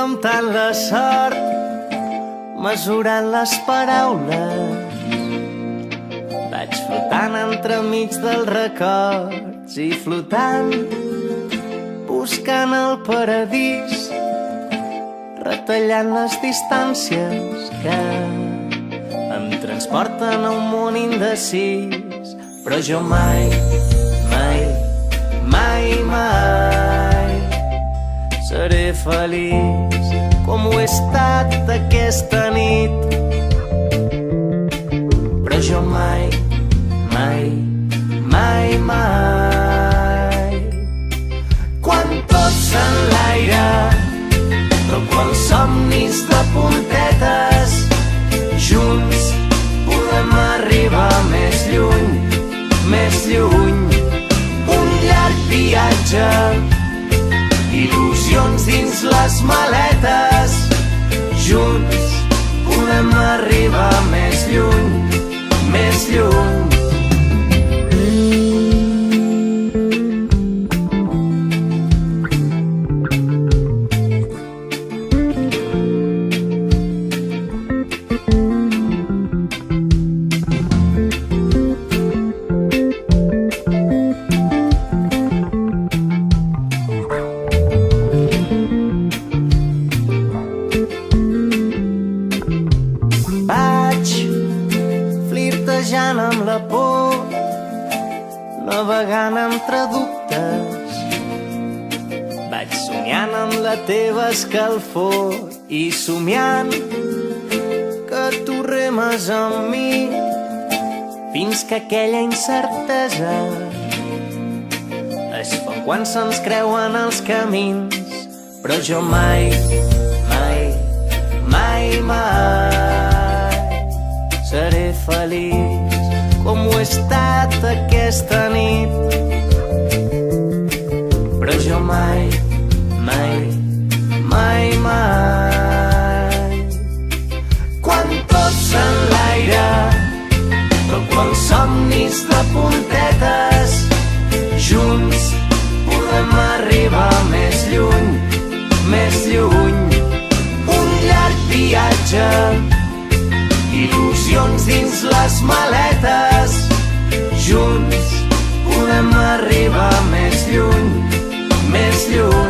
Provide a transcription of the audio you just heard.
temptant la sort, mesurant les paraules. Vaig flotant entremig dels records i flotant, buscant el paradís, retallant les distàncies que em transporten a un món indecis. Però jo mai, mai, mai, mai seré feliç com ho he estat aquesta nit. Però jo mai, mai, mai, mai, quan tot s'enlaira, però quan somnis de puntetes, junts podem arribar més lluny, més lluny. Un llarg viatge, il·lusions dins les maletes, junts podem arribar més lluny, més lluny. Flirtejant amb la por, navegant entre dubtes, vaig somiant amb la teva escalfor i somiant que tu remes amb mi fins que aquella incertesa es fa quan se'ns creuen els camins. Però jo mai, mai, mai, mai seré feliç com ho he estat aquesta nit. Però jo mai, mai, mai, mai, quan tot s'enlaira, però quan somnis de puntetes, junts podem arribar més lluny, més lluny. Un llarg viatge, il·lusions dins les maletes, junts podem arribar més lluny, més lluny.